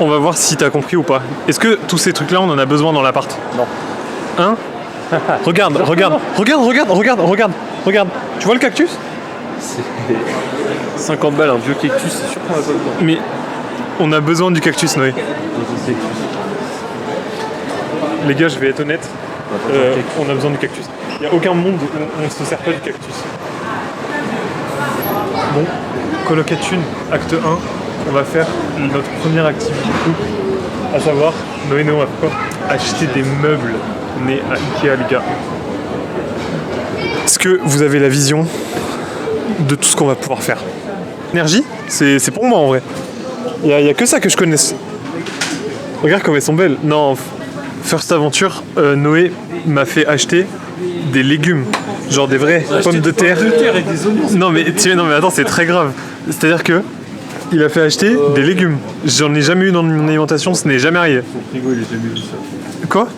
On va voir si t'as compris ou pas. Est-ce que tous ces trucs-là, on en a besoin dans l'appart? Non. Hein? Regarde. Tu vois le cactus? C'est 50 balles, un vieux cactus, c'est sûr qu'on a pas besoin. Mais on a besoin du cactus, Noé. Les gars, je vais être honnête. On a besoin du cactus. Il n'y a aucun monde où on ne se sert pas du cactus. Bon, coloc à thune, acte 1. On va faire notre première activité du coup. À savoir, Noé, on va quoi? Acheter des meubles nés à Ikea, les gars. Est-ce que vous avez la vision de tout ce qu'on va pouvoir faire? Énergie, c'est pour moi en vrai. Il y a que ça que je connaisse. Regarde comme elles sont belles. Non, First Aventure, Noé m'a fait acheter des légumes. Genre des vraies pommes de terre. Et des oignons. Non mais attends, c'est très grave. C'est-à-dire que il a fait acheter des légumes. J'en ai jamais eu dans mon alimentation, ce n'est jamais arrivé. Son frigo, il a jamais vu ça. Quoi?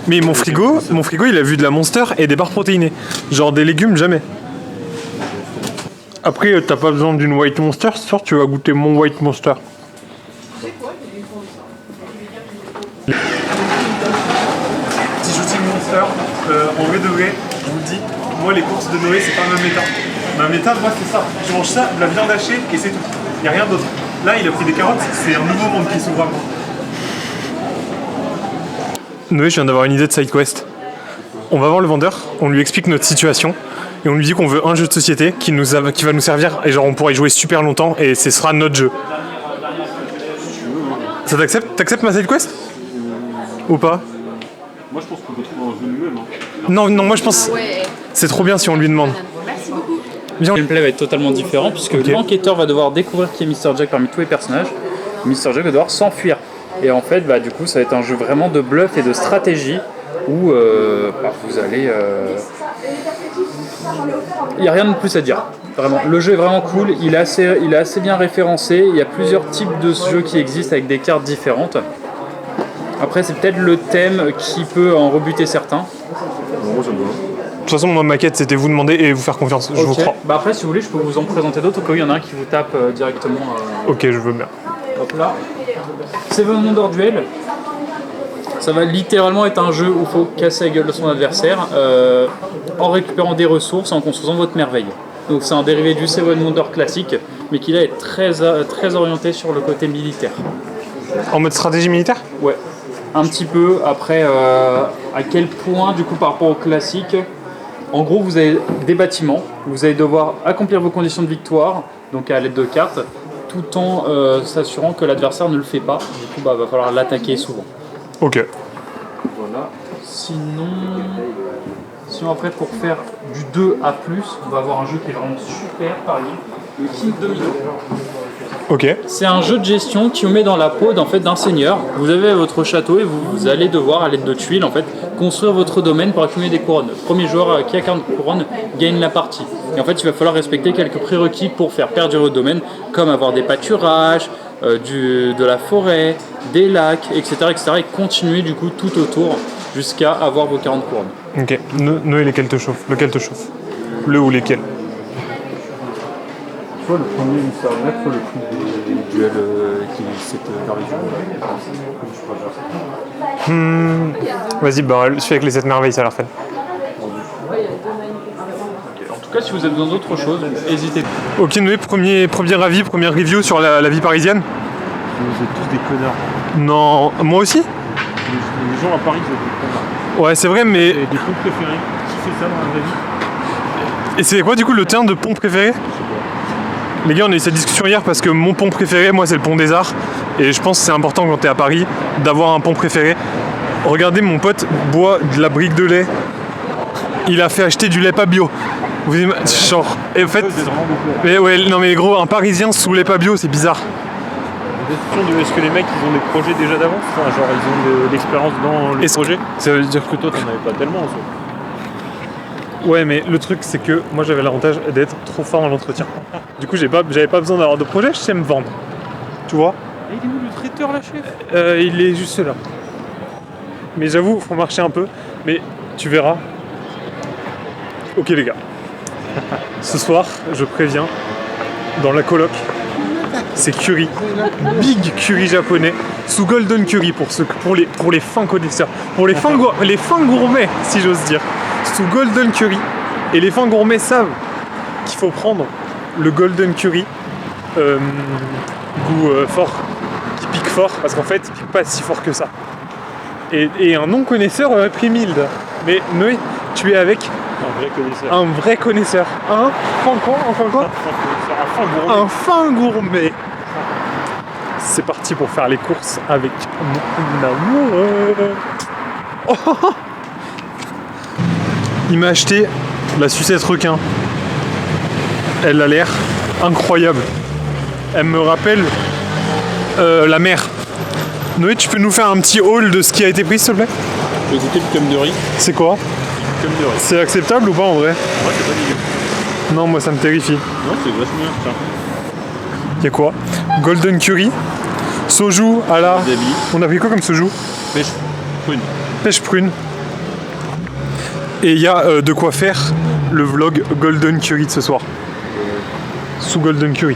Mais mon frigo, il a vu de la Monster et des barres protéinées. Genre des légumes, jamais. Après, t'as pas besoin d'une White Monster, ce soir tu vas goûter mon White Monster. Si je dis Monster, en vrai de vrai, je vous le dis, moi les courses de Noé c'est pas ma méta. Ma méta, moi c'est ça. Je mange ça, de la viande hachée et c'est tout. Y a rien d'autre. Là il a pris des carottes, c'est un nouveau monde qui s'ouvre à moi. Noé, je viens d'avoir une idée de side quest. On va voir le vendeur, on lui explique notre situation et on lui dit qu'on veut un jeu de société qui va nous servir et genre on pourra y jouer super longtemps et ce sera notre jeu. Ça t'accepte? T'acceptes ma side quest? Ou pas? Moi je pense qu'on peut trouver un jeu nous-mêmes. Non, moi je pense c'est trop bien si on lui demande. Merci beaucoup. Viens. Le gameplay va être totalement différent puisque l'enquêteur va devoir découvrir qui est Mr. Jack parmi tous les personnages. Mr. Jack va devoir s'enfuir. Et en fait, du coup, ça va être un jeu vraiment de bluff et de stratégie où vous allez... Il n'y a rien de plus à dire. Vraiment. Le jeu est vraiment cool, il est assez bien référencé. Il y a plusieurs types de jeux qui existent avec des cartes différentes. Après, c'est peut-être le thème qui peut en rebuter certains. De toute façon, moi, ma quête, c'était vous demander et vous faire confiance. Je vous crois. Après, si vous voulez, je peux vous en présenter d'autres au cas où il y en a un qui vous tape directement. Ok, je veux bien. Hop là. Seven Wonder Duel. Ça va littéralement être un jeu où il faut casser la gueule de son adversaire en récupérant des ressources, en construisant votre merveille. Donc c'est un dérivé du Seven Wonder classique, mais qui là est très orienté sur le côté militaire. En mode stratégie militaire? Ouais, un petit peu. Après, à quel point, du coup, par rapport au classique, en gros, vous avez des bâtiments, vous allez devoir accomplir vos conditions de victoire, donc à l'aide de cartes, tout en s'assurant que l'adversaire ne le fait pas. Du coup, va falloir l'attaquer souvent. Ok. Voilà. Sinon après, pour faire du 2 à plus, on va avoir un jeu qui est vraiment super, par exemple, le King Domino. Ok. C'est un jeu de gestion qui vous met dans la peau d'un seigneur. Vous avez votre château et vous allez devoir, à l'aide de tuiles, en fait, construire votre domaine pour accumuler des couronnes. Le premier joueur qui a 40 couronnes gagne la partie. Et en fait, il va falloir respecter quelques prérequis pour faire perdurer votre domaine, comme avoir des pâturages, de la forêt, des lacs, etc., et continuer du coup tout autour jusqu'à avoir vos 40 couronnes. Ok. Noé, lequel te chauffe? Lequel te chauffe? Le ou lesquels? Soit le premier Mr. Jack, soit le prix des duels qui est cette variation. Vas-y, celui avec les 7 merveilles, ça a l'air fun. En tout cas, si vous avez besoin d'autre chose, n'hésitez pas. Ok, Noé, premier avis, première review sur la vie parisienne. Vous êtes tous des connards. Non, moi aussi? Les gens à Paris, vous êtes des connards. Ouais, c'est vrai, mais... Et des pompes préférés. Qui fait ça dans la vraie vie? Et c'est quoi du coup le terme de pont préféré? Les gars, on a eu cette discussion hier parce que mon pont préféré, moi, c'est le pont des Arts. Et je pense que c'est important quand t'es à Paris d'avoir un pont préféré. Regardez, mon pote boit de la brique de lait. Il a fait acheter du lait pas bio. Vous genre, et en fait, mais ouais, non mais gros, un Parisien sous lait pas bio, c'est bizarre. Est-ce que les mecs, ils ont des projets déjà d'avance? Enfin, genre, ils ont de l'expérience dans le projet? Ça veut dire Que toi, t'en avais pas tellement, en fait. Ouais, mais le truc, c'est que moi, j'avais l'avantage d'être trop fort dans l'entretien. Du coup, j'avais pas besoin d'avoir de projet, je sais me vendre. Tu vois? Et il est où le traiteur, là, chef? Il est juste là. Mais j'avoue, faut marcher un peu. Mais tu verras. Ok, les gars. Ce soir, je préviens, dans la coloc, c'est curry. Big curry japonais sous golden curry pour les fins connaisseurs. Pour les fins gourmets, si j'ose dire. Sous golden curry. Et les fins gourmets savent qu'il faut prendre le golden curry goût fort, qui pique fort, parce qu'en fait, il pique pas si fort que ça. Et un non-connaisseur aurait pris mild. Mais Noé, tu es avec Un vrai connaisseur. un vrai connaisseur. Un fin gourmet. C'est parti pour faire les courses avec mon amour. Oh. Il m'a acheté la sucette requin. Elle a l'air incroyable. Elle me rappelle la mer. Noé, tu peux nous faire un petit haul de ce qui a été pris, s'il te plaît? Je vais goûter le cum de riz. C'est quoi? Cum de riz. C'est acceptable ou pas en vrai? Ouais, c'est pas dégueu. Non, moi ça me terrifie. Non, c'est vachement bien, tiens. Y'a quoi? Golden curry, soju à la... Wasabi. On a pris quoi comme soju? Pêche prune. Pêche prune. Et il y a de quoi faire le vlog Golden Curry de ce soir. Sous Golden Curry.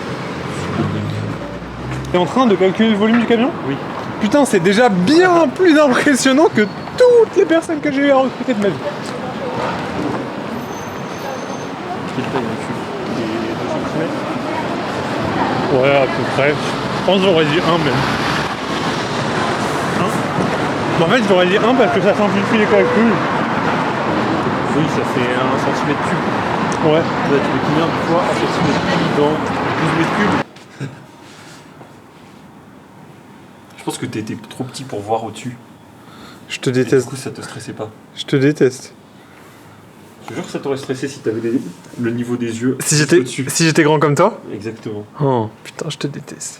T'es en train de calculer le volume du camion? Oui. Putain, c'est déjà bien plus impressionnant que toutes les personnes que j'ai eu à recruter de ma vie. Quelle taille un cul? Les 2 cm. Ouais, à peu près. Je pense que j'aurais dit 1 même. En fait, j'aurais dit 1 parce que ça simplifie les calculs. Oui, ça fait 1 cm cube. Ouais. Là, tu mets combien de fois 1 cm cube dans 12 mètres cubes? Je pense que t'étais trop petit pour voir au-dessus. Je te Et du déteste. coup, ça te stressait pas. Je te déteste. Je te jure que ça t'aurait stressé si t'avais le niveau des yeux Si j'étais au-dessus. grand comme toi? Exactement. Oh, putain, je te déteste.